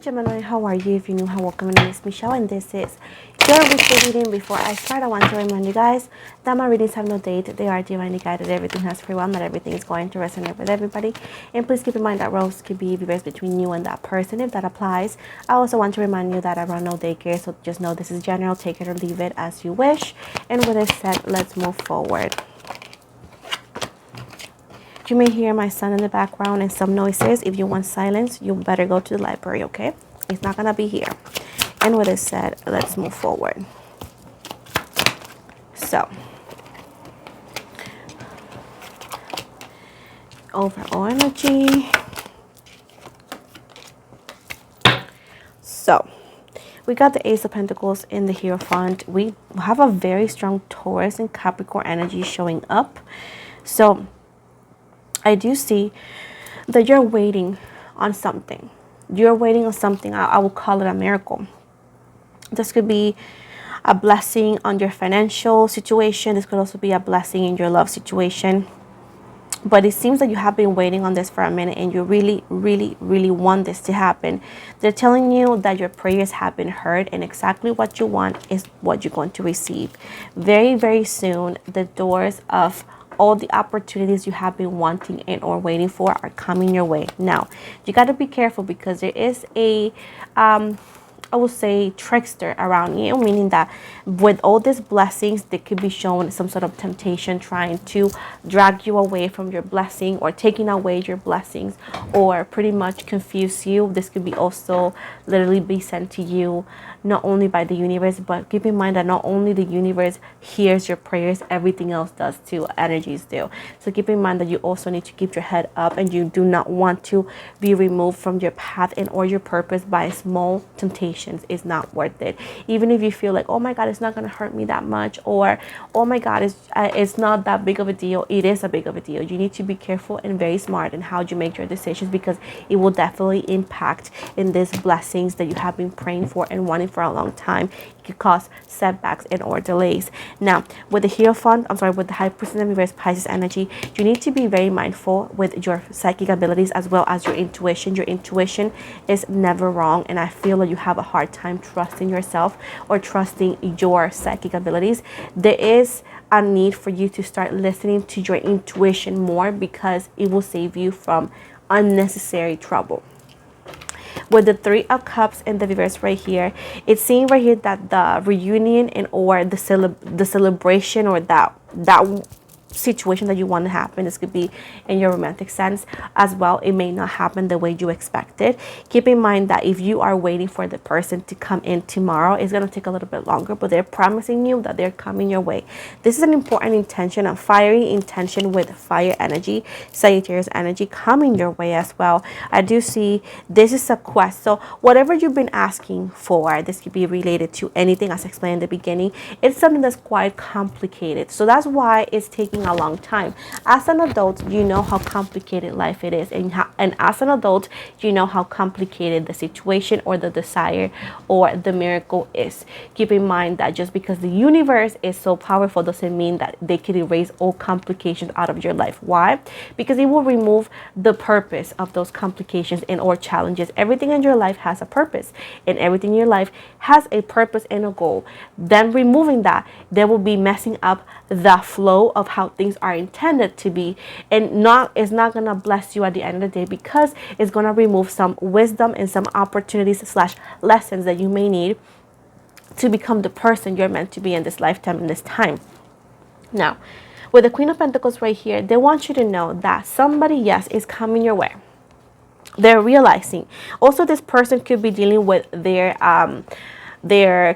Gemini, how are you? If you're new, hi, welcome. My name is Michelle and this is your weekly reading. Before I start, I want to remind you guys that my readings have no date. They are divinely guided. Everything has free will. Not everything is going to resonate with everybody. And please keep in mind that roles could be reversed between you and that person if that applies. I also want to remind you that I run no daycare, so just know this is general. Take it or leave it as you wish. And with this said, let's move forward. You may hear my son in the background and some noises. If you want silence, you better go to the library, okay? He's not gonna be here. And with this said, let's move forward. So, overall energy. So, we got the Ace of Pentacles in the Hierophant. We have a very strong Taurus and Capricorn energy showing up. So, I do see that you're waiting on something. You're waiting on something. I will call it a miracle. This could be a blessing on your financial situation. This could also be a blessing in your love situation. But it seems that you have been waiting on this for a minute and you really, really, really want this to happen. They're telling you that your prayers have been heard and exactly what you want is what you're going to receive. Very, very soon, the doors of all the opportunities you have been wanting and or waiting for are coming your way. Now, you got to be careful because there is a, I would say, trickster around you, meaning that with all these blessings, they could be shown some sort of temptation trying to drag you away from your blessing or taking away your blessings or pretty much confuse you. This could be also literally be sent to you not only by the universe, but keep in mind that not only the universe hears your prayers, everything else does too, energies do. So keep in mind that you also need to keep your head up and you do not want to be removed from your path and or your purpose by small temptations. It's not worth it. Even if you feel like, oh my God, it's not going to hurt me that much, or oh my God, it's not that big of a deal. It is a big of a deal. You need to be careful and very smart in how you make your decisions because it will definitely impact in these blessings that you have been praying for and wanting for a long time. It could cause setbacks and or delays. Now, with the Hierophant, with the High Priestess and Reverse Pisces energy, you need to be very mindful with your psychic abilities as well as your intuition. Your intuition is never wrong, and I feel that you have a hard time trusting yourself or trusting your psychic abilities. There is a need for you to start listening to your intuition more because it will save you from unnecessary trouble. With the Three of Cups in the reverse right here, it's saying right here that the reunion and or the celebration or that situation that you want to happen, this could be in your romantic sense as well, it may not happen the way you expected. Keep in mind that if you are waiting for the person to come in tomorrow, it's going to take a little bit longer, but they're promising you that they're coming your way. This is an important intention, a fiery intention with fire energy, Sagittarius energy coming your way as well. I do see this is a quest, so whatever you've been asking for, this could be related to anything as I explained in the beginning. It's something that's quite complicated, so that's why it's taking a long time. As an adult, you know how complicated life it is, and as an adult, you know how complicated the situation or the desire or the miracle is. Keep in mind that just because the universe is so powerful doesn't mean that they can erase all complications out of your life. Why? Because it will remove the purpose of those complications and or challenges. Everything in your life has a purpose, and everything in your life has a purpose and a goal. Then removing that, they will be messing up the flow of how things are intended to be, and it's not gonna bless you at the end of the day because it's gonna remove some wisdom and some opportunities / lessons that you may need to become the person you're meant to be in this lifetime, in this time. Now, with the Queen of Pentacles right here, they want you to know that somebody, yes, is coming your way. They're realizing. Also, this person could be dealing with their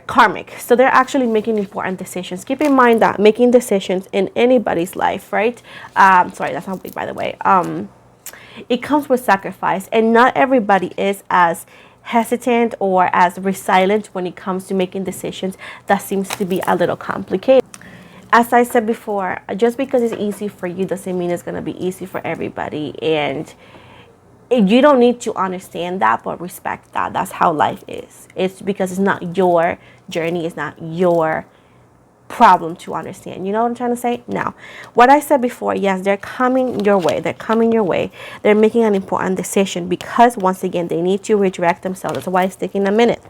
karmic, so they're actually making important decisions. Keep in mind that making decisions in anybody's life, right, sorry, that's not big, by the way, it comes with sacrifice, and not everybody is as hesitant or as resilient when it comes to making decisions. That seems to be a little complicated. As I said before, just because it's easy for you doesn't mean it's going to be easy for everybody, and you don't need to understand that, but respect that. That's how life is. It's because it's not your journey, it's not your problem to understand. You know what I'm trying to say? Now, what I said before, yes, they're coming your way. They're coming your way. They're making an important decision because, once again, they need to redirect themselves. That's why it's taking a minute.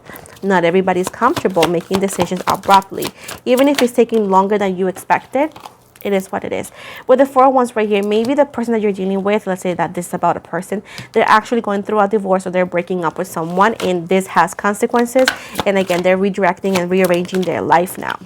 Not everybody's comfortable making decisions abruptly. Even if it's taking longer than you expected, it is what it is. With the 4 of Wands right here, maybe the person that you're dealing with, let's say that this is about a person, they're actually going through a divorce or they're breaking up with someone, and this has consequences. And again, they're redirecting and rearranging their life now.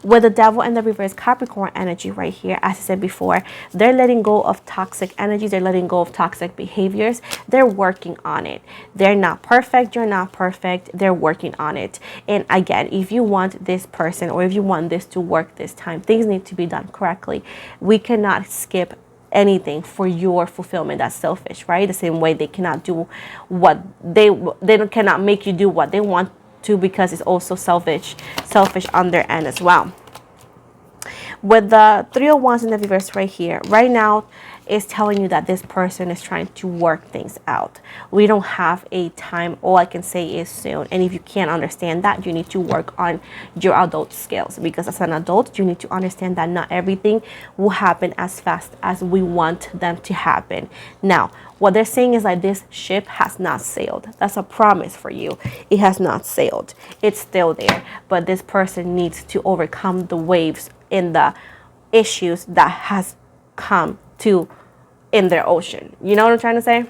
With the Devil and the reverse Capricorn energy right here, as I said before, they're letting go of toxic energies. They're letting go of toxic behaviors. They're working on it. They're not perfect. You're not perfect. They're working on it. And again, if you want this person or if you want this to work this time, things need to be done correctly. We cannot skip anything for your fulfillment. That's selfish, right? The same way they cannot do what they cannot make you do what they want to, because it's also selfish on their end as well. With the 3 of Wands in the reverse right here, right now is telling you that this person is trying to work things out. We don't have a time. All I can say is soon. And if you can't understand that, you need to work on your adult skills, because as an adult, you need to understand that not everything will happen as fast as we want them to happen. Now, what they're saying is that this ship has not sailed. That's a promise for you. It has not sailed. It's still there. But this person needs to overcome the waves in the issues that has come to in their ocean. You know what I'm trying to say?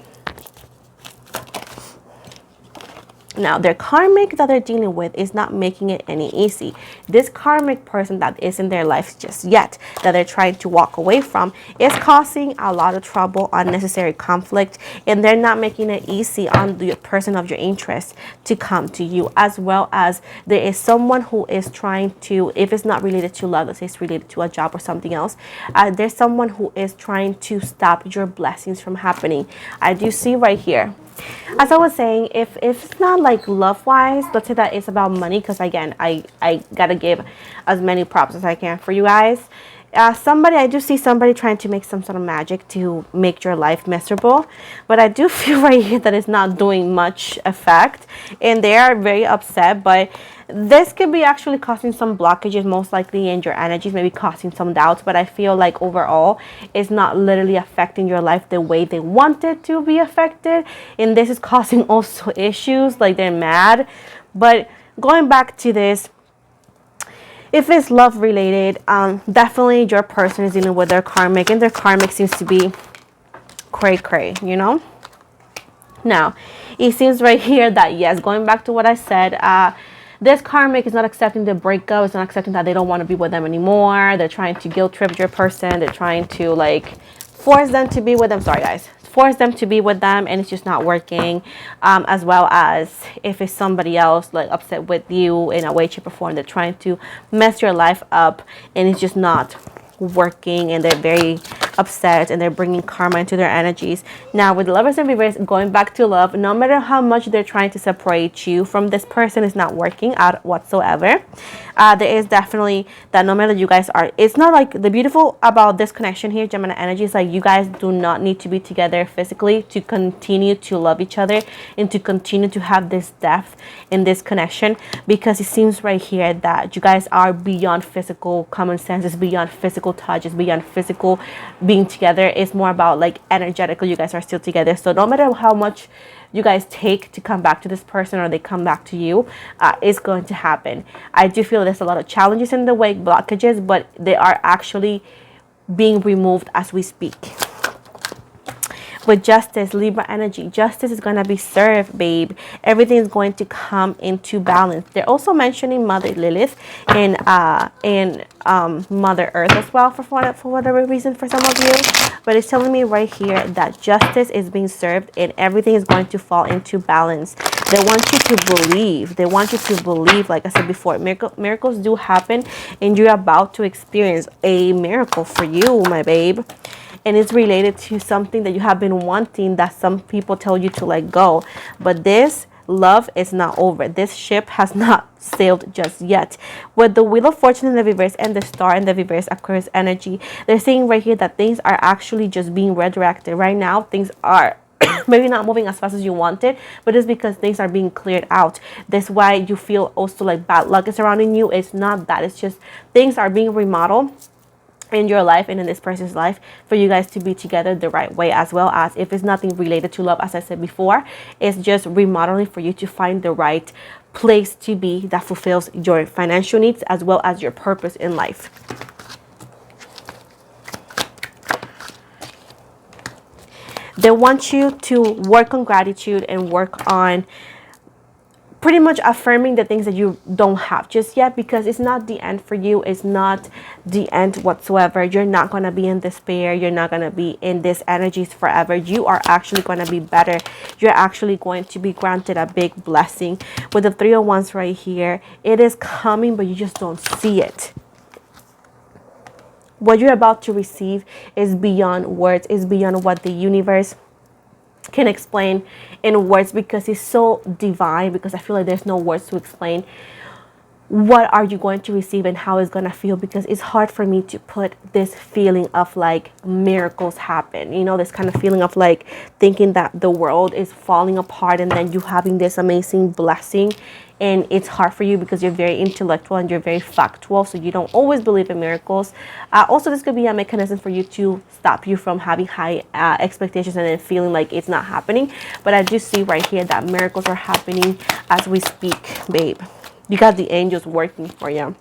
Now, their karmic that they're dealing with is not making it any easy. This karmic person that is in their life just yet, that they're trying to walk away from, is causing a lot of trouble, unnecessary conflict, and they're not making it easy on the person of your interest to come to you. As well as there is someone who is trying to, if it's not related to love, let's say it's related to a job or something else, there's someone who is trying to stop your blessings from happening. I do see right here. As I was saying, if it's not like love-wise, let's say that it's about money, because again, I gotta give as many props as I can for you guys. I do see somebody trying to make some sort of magic to make your life miserable, but I do feel right here that it's not doing much effect, and they are very upset. But this could be actually causing some blockages, most likely in your energies, maybe causing some doubts. But I feel like overall, it's not literally affecting your life the way they want it to be affected, and this is causing also issues, like they're mad. But going back to this, if it's love related, definitely your person is dealing with their karmic, and their karmic seems to be cray, you know. Now, it seems right here that, yes, going back to what I said, this karmic is not accepting the breakup. It's not accepting that they don't want to be with them anymore. They're trying to guilt trip your person. They're trying to like force them to be with them. Sorry, guys. Force them to be with them, and it's just not working. As well as if it's somebody else like upset with you in a way, shape, or form, they're trying to mess your life up, and it's just not working, and they're very upset, and they're bringing karma into their energies. Now, with the Lovers in reverse, going back to love, no matter how much they're trying to separate you from this person, is not working out whatsoever. There is definitely that no matter you guys are, it's not like the beautiful about this connection here, Gemini energy, is like you guys do not need to be together physically to continue to love each other and to continue to have this depth in this connection, because it seems right here that you guys are beyond physical common sense. It's beyond physical touch. It's beyond physical being together. It's more about like energetically you guys are still together. So no matter how much you guys take to come back to this person, or they come back to you, it's going to happen. I do feel there's a lot of challenges in the way, blockages, but they are actually being removed as we speak. With Justice, Libra energy, justice is going to be served, babe. Everything is going to come into balance. They're also mentioning Mother Lilith and Mother Earth as well, for whatever reason for some of you. But it's telling me right here that justice is being served and everything is going to fall into balance. They want you to believe. They want you to believe, like I said before, miracles do happen, and you're about to experience a miracle for you, my babe. And it's related to something that you have been wanting, that some people tell you to let go. But this love is not over. This ship has not sailed just yet. With the Wheel of Fortune in the reverse and the Star in the reverse, Aquarius energy, they're saying right here that things are actually just being redirected. Right now, things are maybe not moving as fast as you wanted, but it's because things are being cleared out. That's why you feel also like bad luck is surrounding you. It's not that. It's just things are being remodeled in your life and in this person's life for you guys to be together the right way, as well as if it's nothing related to love, as I said before, it's just remodeling for you to find the right place to be that fulfills your financial needs as well as your purpose in life. They want you to work on gratitude and work on pretty much affirming the things that you don't have just yet, because it's not the end for you. It's not the end whatsoever. You're not going to be in despair. You're not going to be in these energies forever. You are actually going to be better. You're actually going to be granted a big blessing. With the 3 of Wands right here, it is coming, but you just don't see it. What you're about to receive is beyond words, is beyond what the universe can explain in words, because it's so divine, because I feel like there's no words to explain what are you going to receive and how it's going to feel, because it's hard for me to put this feeling of like miracles happen, you know, this kind of feeling of like thinking that the world is falling apart and then you having this amazing blessing. And it's hard for you because you're very intellectual and you're very factual, so you don't always believe in miracles. Also, this could be a mechanism for you to stop you from having high expectations and then feeling like it's not happening. But I do see right here that miracles are happening as we speak, babe. You got the angels working for you.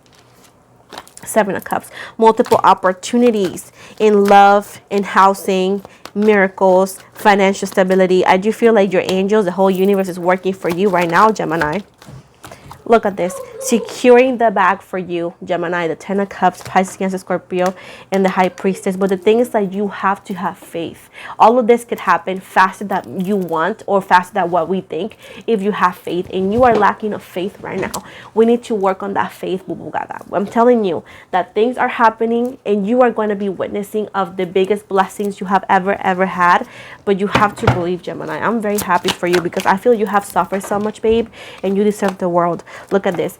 7 of Cups. Multiple opportunities in love, in housing, miracles, financial stability. I do feel like your angels, the whole universe is working for you right now, Gemini. Look at this. Securing the bag for you, Gemini. The 10 of Cups, Pisces, Cancer, Scorpio, and the High Priestess. But the thing is that you have to have faith. All of this could happen faster than you want or faster than what we think if you have faith. And you are lacking of faith right now. We need to work on that faith, Bubugada. I'm telling you that things are happening and you are going to be witnessing of the biggest blessings you have ever had. But you have to believe, Gemini. I'm very happy for you because I feel you have suffered so much, babe, and you deserve the world. Look at this.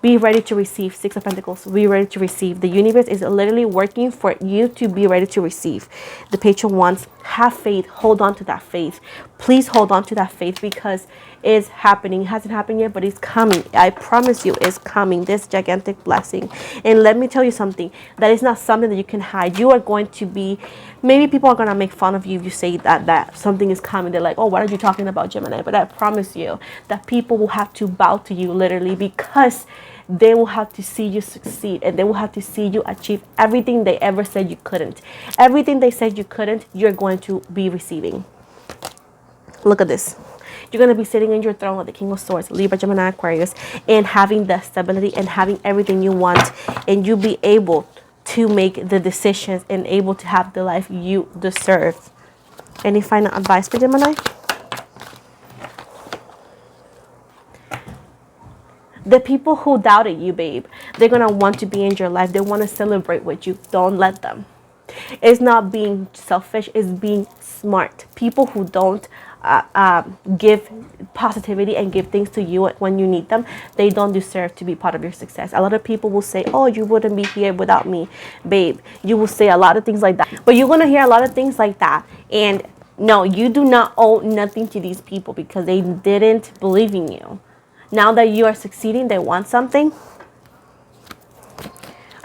Be ready to receive. 6 of Pentacles. Be ready to receive. The universe is literally working for you to be ready to receive. The Page of Wands. Have faith. Hold on to that faith. Please hold on to that faith because it's happening. It hasn't happened yet, but it's coming. I promise you it's coming. This gigantic blessing. And let me tell you something. That is not something that you can hide. You are going to be... Maybe people are going to make fun of you if you say that something is coming. They're like, oh, what are you talking about, Gemini? But I promise you that people will have to bow to you literally because they will have to see you succeed and they will have to see you achieve everything they ever said you couldn't. Everything they said you couldn't, you're going to be receiving. Look at this. You're going to be sitting in your throne with the King of Swords, Libra, Gemini, Aquarius, and having the stability and having everything you want, and you'll be able to make the decisions and able to have the life you deserve. Any final advice for Gemini? The people who doubted you, babe, they're going to want to be in your life. They want to celebrate with you. Don't let them. It's not being selfish. It's being smart. People who don't give positivity and give things to you when you need them, they don't deserve to be part of your success. A lot of people will say, oh, you wouldn't be here without me, babe. You will say a lot of things like that. But you're going to hear a lot of things like that. And no, you do not owe nothing to these people because they didn't believe in you. Now that you are succeeding, they want something.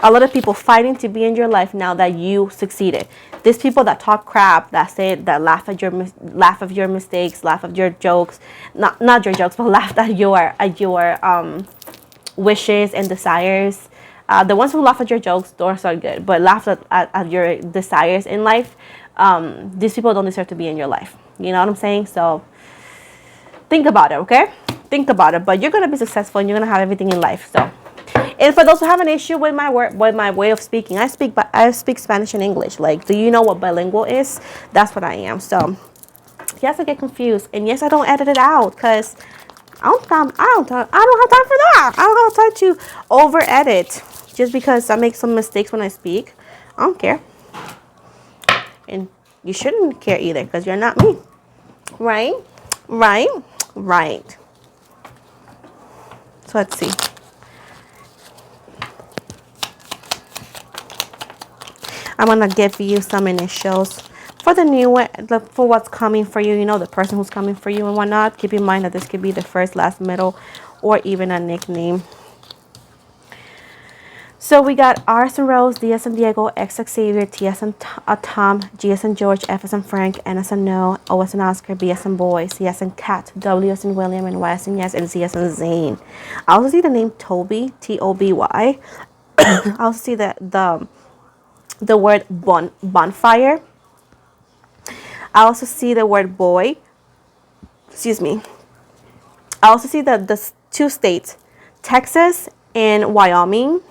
A lot of people fighting to be in your life now that you succeeded. These people that talk crap, that say, that laugh at your mistakes, laugh at your jokes, not your jokes, but laugh at your wishes and desires. The ones who laugh at your jokes, those are good, but laugh at your desires in life. These people don't deserve to be in your life. You know what I'm saying? So think about it, okay? Think about it. But you're gonna be successful and you're gonna have everything in life. So. And for those who have an issue with my way of speaking, I speak Spanish and English. Like, do you know what bilingual is? That's what I am. So, yes, I get confused, and yes, I don't edit it out because I don't have time for that. I don't have time to over edit just because I make some mistakes when I speak. I don't care, and you shouldn't care either because you're not me, right? So let's see. I'm going to give you some initials for the new one, for what's coming for you, you know, the person who's coming for you and whatnot. Keep in mind that this could be the first, last, middle, or even a nickname. So we got R as in Rose, D as in Diego, X as Xavier, T as in Tom, G as in George, F as in Frank, N as in No, O as in Oscar, B as in Boy, C as in Cat, W as in William, and Y as in Yes, and Z as in Zane. I also see the name Toby, Toby. I also see the word bonfire. I also see the word boy. Excuse me. I also see the two states, Texas and Wyoming.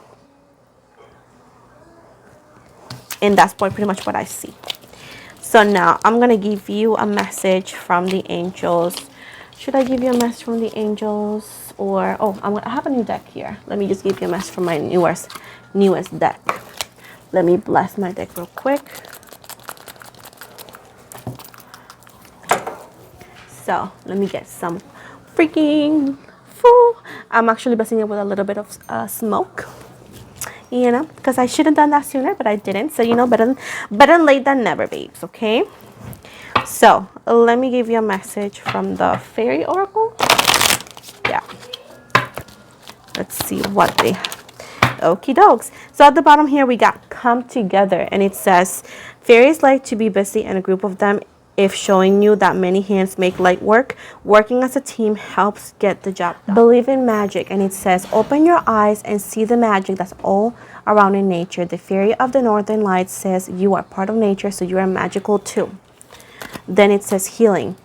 And that's pretty much what I see. So now I'm going to give you a message from the angels. Should I give you a message from the angels? Or, oh, I have a new deck here. Let me just give you a message from my newest deck. Let me bless my deck real quick. So let me get some freaking food. I'm actually blessing it with a little bit of smoke. You know, because I should have done that sooner, but I didn't. So, you know, better late than never, babes, okay? So, let me give you a message from the Fairy Oracle. Yeah. Let's see what they have. Okie dokes. So, at the bottom here, we got come together. And it says, fairies like to be busy in a group of them. If showing you that many hands make light work, working as a team helps get the job done. Believe in magic, and it says, open your eyes and see the magic that's all around in nature. The fairy of the northern lights says you are part of nature, so you are magical too. Then it says healing.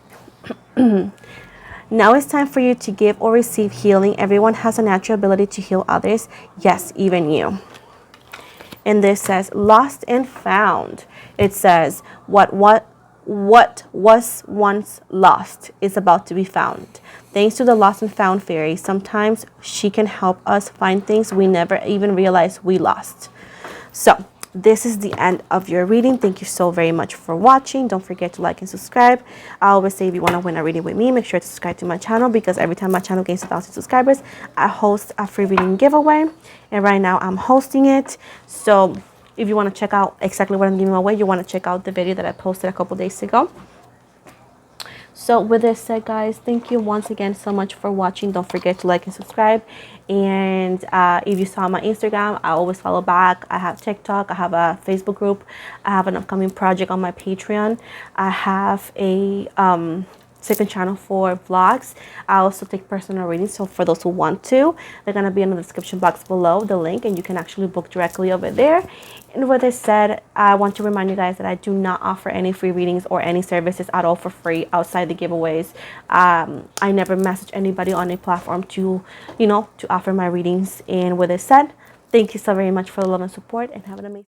Now it's time for you to give or receive healing. Everyone has a natural ability to heal others. Yes, even you. And this says lost and found. It says what was once lost is about to be found. Thanks to the lost and found fairy, sometimes she can help us find things we never even realized we lost. So this is the end of your reading. Thank you so very much for watching. Don't forget to like and subscribe. I always say if you want to win a reading with me, make sure to subscribe to my channel, because every time my channel gains 1,000 subscribers, I host a free reading giveaway. And right now I'm hosting it. So if you want to check out exactly what I'm giving away, you want to check out the video that I posted a couple days ago. So with this said, guys, thank you once again so much for watching. Don't forget to like and subscribe. And if you saw my Instagram, I always follow back. I have TikTok. I have a Facebook group. I have an upcoming project on my Patreon. I have a second channel for vlogs. I also take personal readings, so for those who want to, they're going to be in the description box below, the link, and you can actually book directly over there. And with this said, I want to remind you guys that I do not offer any free readings or any services at all for free outside the giveaways. I never message anybody on a platform to, you know, to offer my readings. And with this said, thank you so very much for the love and support, and have an amazing